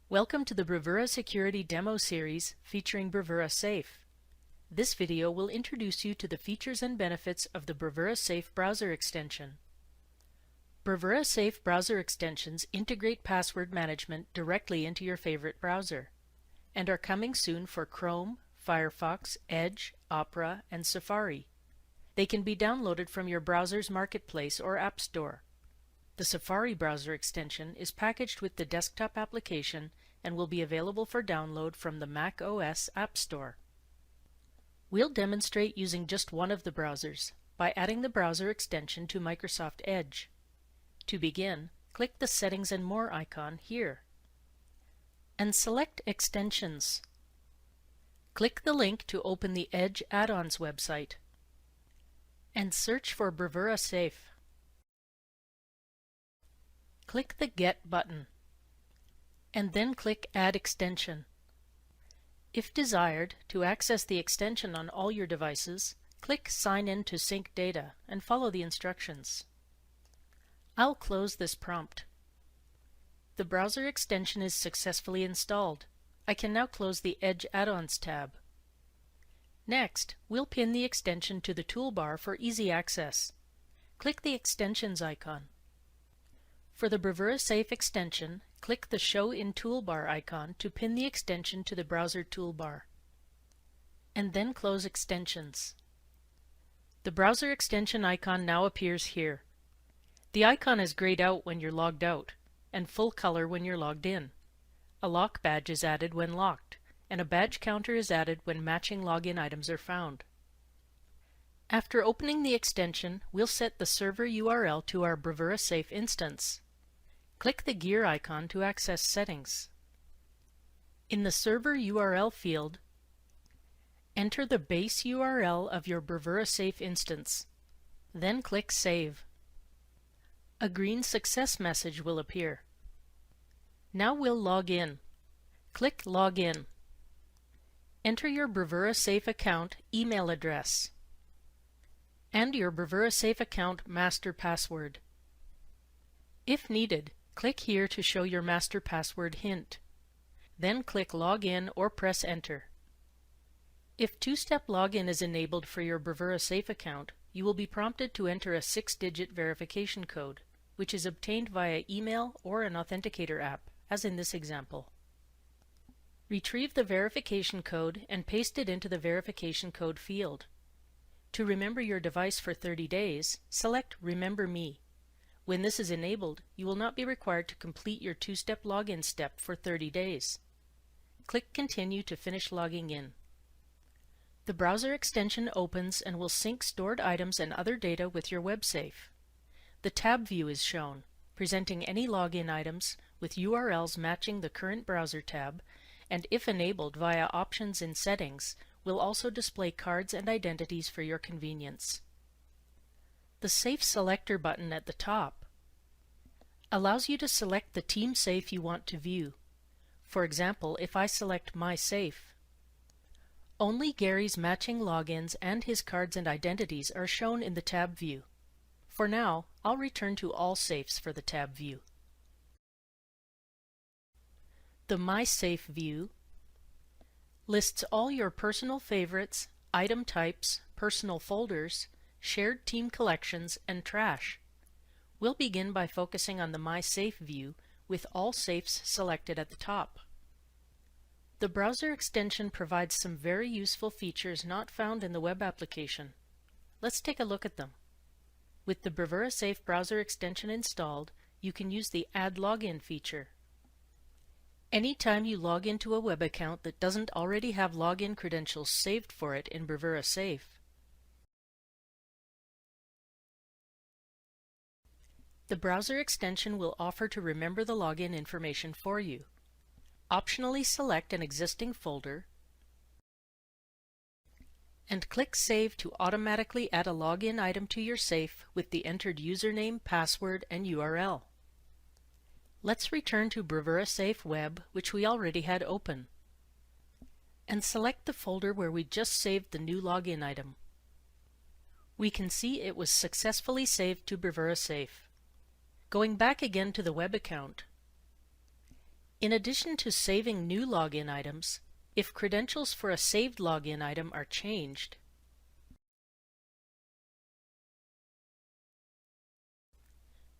Welcome to the Bravura Security Demo Series featuring Bravura Safe. This video will introduce you to the features and benefits of the Bravura Safe Browser Extension. Bravura Safe Browser Extensions integrate password management directly into your favorite browser and are coming soon for Chrome, Firefox, Edge, Opera, and Safari. They can be downloaded from your browser's marketplace or app store. The Safari browser extension is packaged with the desktop application and will be available for download from the Mac OS App Store. We'll demonstrate using just one of the browsers by adding the browser extension to Microsoft Edge. To begin, click the Settings and More icon here and select Extensions. Click the link to open the Edge Add-ons website and search for Bravura Safe. Click the Get button, and then click Add Extension. If desired, to access the extension on all your devices, click Sign in to sync data and follow the instructions. I'll close this prompt. The browser extension is successfully installed. I can now close the Edge Add-ons tab. Next, we'll pin the extension to the toolbar for easy access. Click the Extensions icon. For the Bravura Safe extension, click the Show in Toolbar icon to pin the extension to the browser toolbar, and then close Extensions. The browser extension icon now appears here. The icon is grayed out when you're logged out, and full color when you're logged in. A lock badge is added when locked, and a badge counter is added when matching login items are found. After opening the extension, we'll set the server URL to our Bravura Safe instance. Click the gear icon to access settings. In the server URL field, enter the base URL of your Bravura Safe instance. Then click Save. A green success message will appear. Now we'll log in. Click Login. Enter your Bravura Safe account email address and your Bravura Safe account master password. If needed, click here to show your master password hint. Then click Login or press Enter. If two-step login is enabled for your Bravura Safe account, you will be prompted to enter a 6-digit verification code, which is obtained via email or an authenticator app, as in this example. Retrieve the verification code and paste it into the verification code field. To remember your device for 30 days, select Remember Me. When this is enabled, you will not be required to complete your two-step login step for 30 days. Click Continue to finish logging in. The browser extension opens and will sync stored items and other data with your WebSafe. The tab view is shown, presenting any login items with URLs matching the current browser tab, and if enabled via options in Settings, will also display cards and identities for your convenience. The Safe Selector button at the top allows you to select the team safe you want to view. For example, if I select My Safe, only Gary's matching logins and his cards and identities are shown in the tab view. For now, I'll return to All Safes for the tab view. The My Safe view lists all your personal favorites, item types, personal folders, shared team collections, and trash. We'll begin by focusing on the My Safe view with all safes selected at the top. The browser extension provides some very useful features not found in the web application. Let's take a look at them. With the Bravura Safe browser extension installed, you can use the Add Login feature. Anytime you log into a web account that doesn't already have login credentials saved for it in Bravura Safe, the browser extension will offer to remember the login information for you. Optionally select an existing folder and click Save to automatically add a login item to your safe with the entered username, password, and URL. Let's return to Bravura Safe Web, which we already had open, and select the folder where we just saved the new login item. We can see it was successfully saved to Bravura Safe. Going back again to the web account, In addition to saving new login items, if credentials for a saved login item are changed,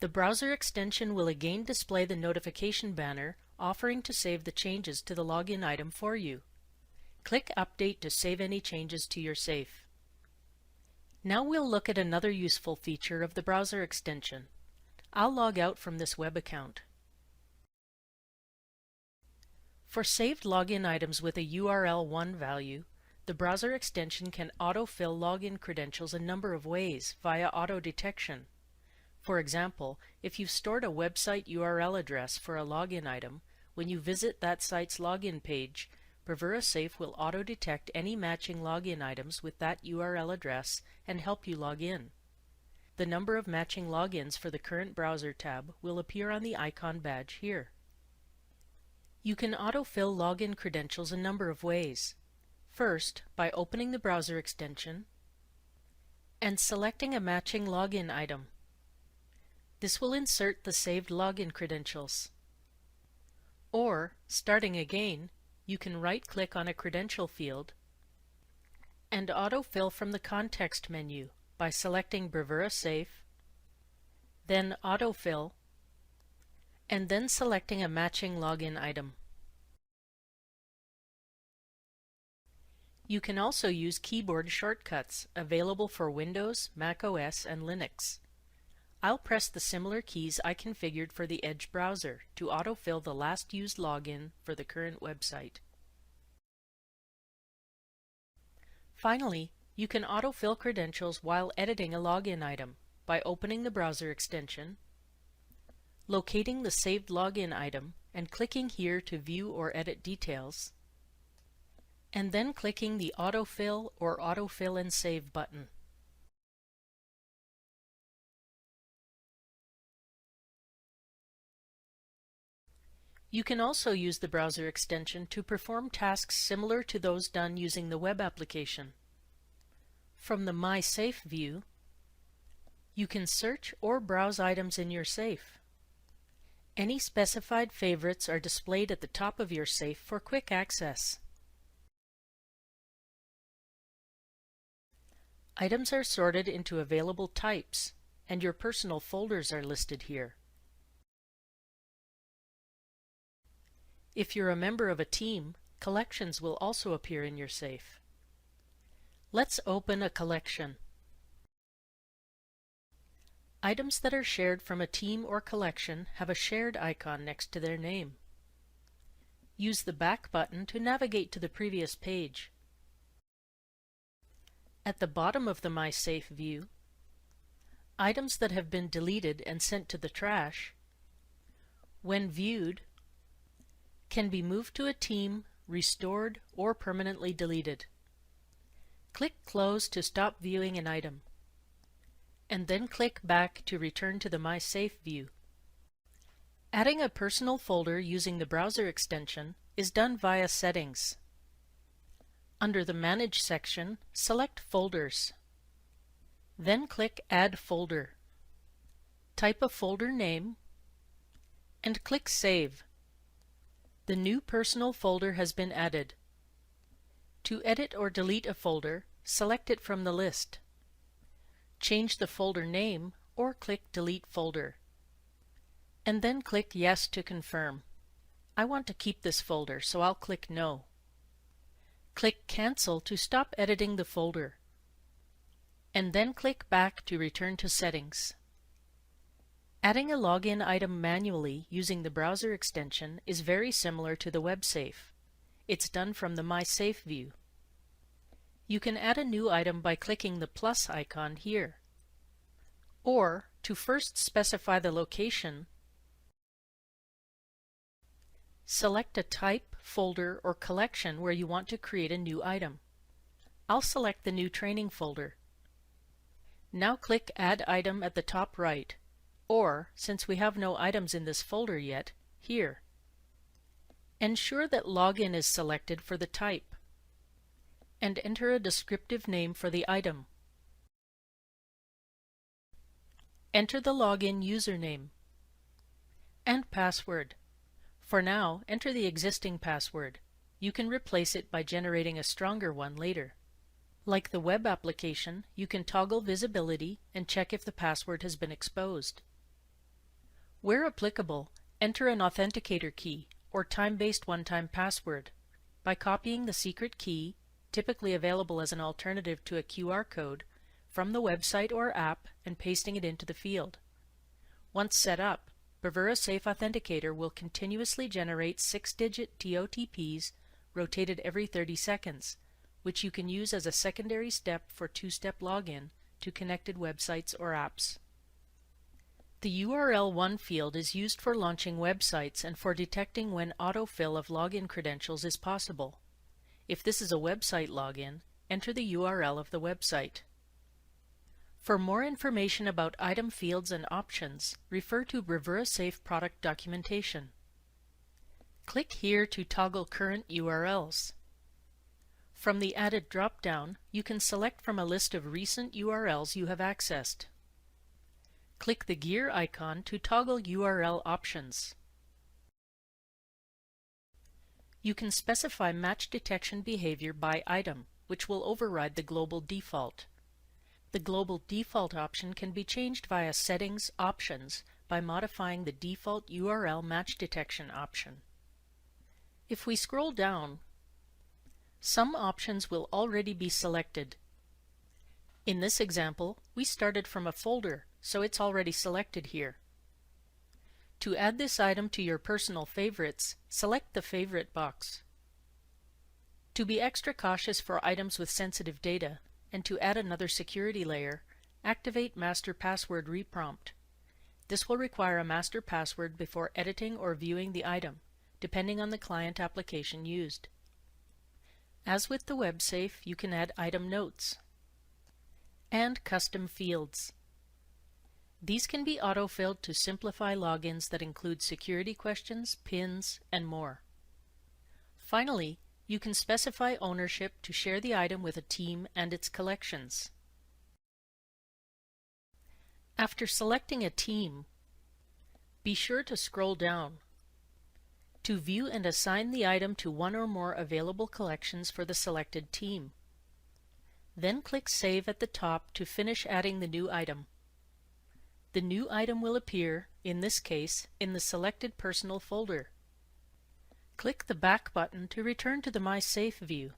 the browser extension will again display the notification banner offering to save the changes to the login item for you. Click Update to save any changes to your safe. Now we'll look at another useful feature of the browser extension. I'll log out from this web account. For saved login items with a URL 1 value, the browser extension can autofill login credentials a number of ways via auto detection. For example, if you've stored a website URL address for a login item, when you visit that site's login page, Bravura Safe will auto-detect any matching login items with that URL address and help you log in. The number of matching logins for the current browser tab will appear on the icon badge here. You can autofill login credentials a number of ways. First, by opening the browser extension and selecting a matching login item. This will insert the saved login credentials. Or, starting again, you can right-click on a credential field and autofill from the context menu by selecting Bravura Safe, then Autofill, and then selecting a matching login item. You can also use keyboard shortcuts available for Windows, Mac OS, and Linux. I'll press the similar keys I configured for the Edge browser to autofill the last used login for the current website. Finally, you can autofill credentials while editing a login item by opening the browser extension, locating the saved login item and clicking here to view or edit details, and then clicking the Autofill or Autofill and Save button. You can also use the browser extension to perform tasks similar to those done using the web application. From the My Safe view, you can search or browse items in your safe. Any specified favorites are displayed at the top of your safe for quick access. Items are sorted into available types, and your personal folders are listed here. If you're a member of a team, collections will also appear in your safe. Let's open a collection. Items that are shared from a team or collection have a shared icon next to their name. Use the back button to navigate to the previous page. At the bottom of the My Safe view, items that have been deleted and sent to the trash, when viewed, can be moved to a team, restored, or permanently deleted. Click Close to stop viewing an item, and then click back to return to the My Safe view. Adding a personal folder using the browser extension is done via Settings. Under the Manage section, select Folders. Then click Add Folder. Type a folder name and click Save. The new personal folder has been added. To edit or delete a folder, select it from the list. Change the folder name or click Delete Folder. And then click Yes to confirm. I want to keep this folder, so I'll click No. Click Cancel to stop editing the folder. And then click back to return to Settings. Adding a login item manually using the browser extension is very similar to the WebSafe. It's done from the My Safe view. You can add a new item by clicking the plus icon here. Or, to first specify the location, select a type, folder, or collection where you want to create a new item. I'll select the new training folder. Now click Add Item at the top right, or, since we have no items in this folder yet, here. Ensure that Login is selected for the type, and enter a descriptive name for the item. Enter the login username and password. For now, enter the existing password. You can replace it by generating a stronger one later. Like the web application, you can toggle visibility and check if the password has been exposed. Where applicable, enter an authenticator key or time-based one-time password by copying the secret key, typically available as an alternative to a QR code, from the website or app and pasting it into the field. Once set up, Bravura Safe Authenticator will continuously generate 6-digit TOTPs rotated every 30 seconds, which you can use as a secondary step for two-step login to connected websites or apps. The URL 1 field is used for launching websites and for detecting when autofill of login credentials is possible. If this is a website login, enter the URL of the website. For more information about item fields and options, refer to Bravura Safe product documentation. Click here to toggle current URLs. From the added drop-down, you can select from a list of recent URLs you have accessed. Click the gear icon to toggle URL options. You can specify match detection behavior by item, which will override the global default. The global default option can be changed via Settings Options by modifying the default URL match detection option. If we scroll down, some options will already be selected. In this example, we started from a folder, so it's already selected here. To add this item to your personal favorites, select the Favorite box. To be extra cautious for items with sensitive data, and to add another security layer, activate Master Password Reprompt. This will require a master password before editing or viewing the item, depending on the client application used. As with the WebSafe, you can add item notes and custom fields. These can be auto-filled to simplify logins that include security questions, pins, and more. Finally, you can specify ownership to share the item with a team and its collections. After selecting a team, be sure to scroll down to view and assign the item to one or more available collections for the selected team. Then click Save at the top to finish adding the new item. The new item will appear, in this case, in the selected personal folder. Click the Back button to return to the My Safe view.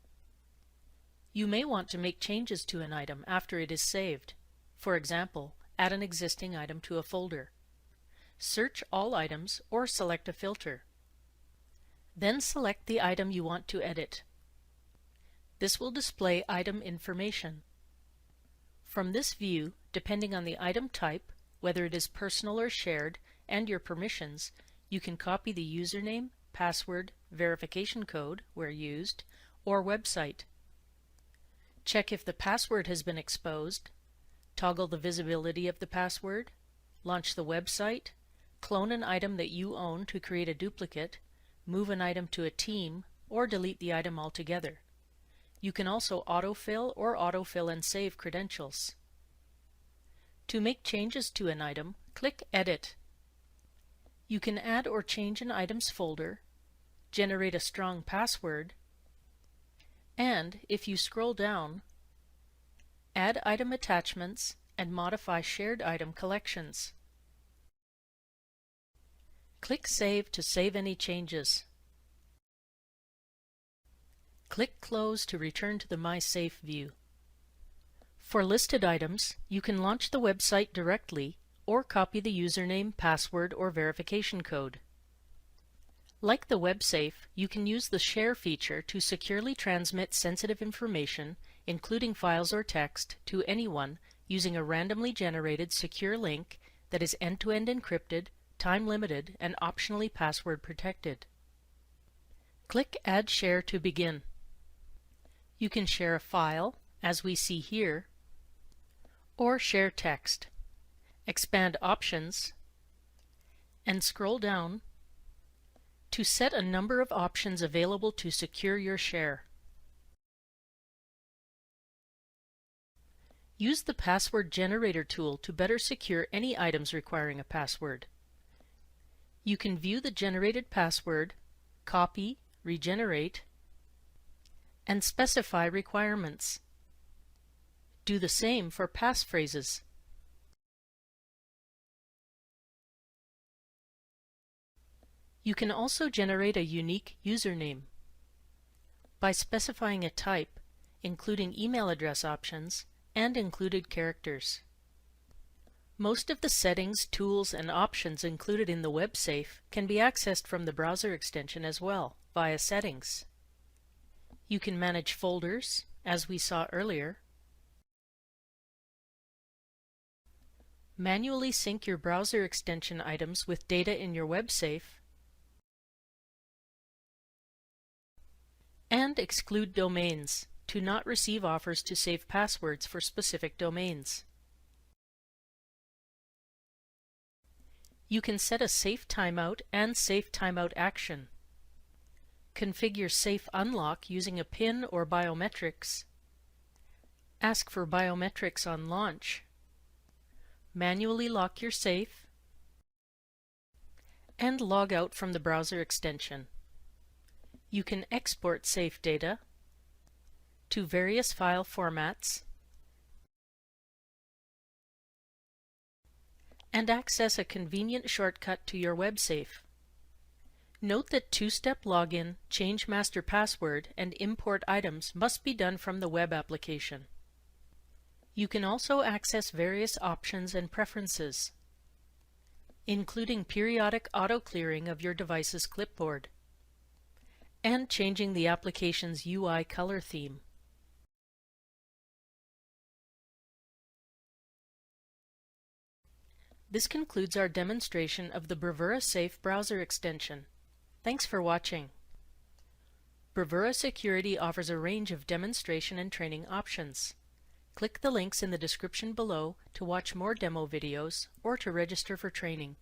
You may want to make changes to an item after it is saved. For example, add an existing item to a folder. Search all items or select a filter. Then select the item you want to edit. This will display item information. From this view, depending on the item type, whether it is personal or shared, and your permissions, you can copy the username, password, verification code, where used, or website. Check if the password has been exposed, toggle the visibility of the password, launch the website, clone an item that you own to create a duplicate, move an item to a team, or delete the item altogether. You can also autofill or autofill and save credentials. To make changes to an item, click Edit. You can add or change an item's folder, generate a strong password, and, if you scroll down, add item attachments and modify shared item collections. Click Save to save any changes. Click Close to return to the My Safe view. For listed items, you can launch the website directly or copy the username, password, or verification code. Like the WebSafe, you can use the Share feature to securely transmit sensitive information, including files or text, to anyone using a randomly generated secure link that is end-to-end encrypted, time-limited, and optionally password protected. Click Add Share to begin. You can share a file, as we see here, or share text. Expand Options and scroll down to set a number of options available to secure your share. Use the Password Generator tool to better secure any items requiring a password. You can view the generated password, copy, regenerate, and specify requirements. Do the same for passphrases. You can also generate a unique username. By specifying a type, including email address options, and included characters. Most of the settings, tools, and options included in the WebSafe can be accessed from the browser extension as well, via Settings. You can manage folders, as we saw earlier, manually sync your browser extension items with data in your WebSafe, and exclude domains to not receive offers to save passwords for specific domains. You can set a safe timeout and safe timeout action. Configure safe unlock using a PIN or biometrics. Ask for biometrics on launch. Manually lock your safe. And log out from the browser extension. You can export safe data to various file formats and access a convenient shortcut to your WebSafe. Note that two-step login, change master password, and import items must be done from the web application. You can also access various options and preferences, including periodic auto-clearing of your device's clipboard, and changing the application's UI color theme. This concludes our demonstration of the Bravura Safe Browser Extension. Thanks for watching. Bravura Security offers a range of demonstration and training options. Click the links in the description below to watch more demo videos or to register for training.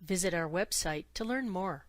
Visit our website to learn more.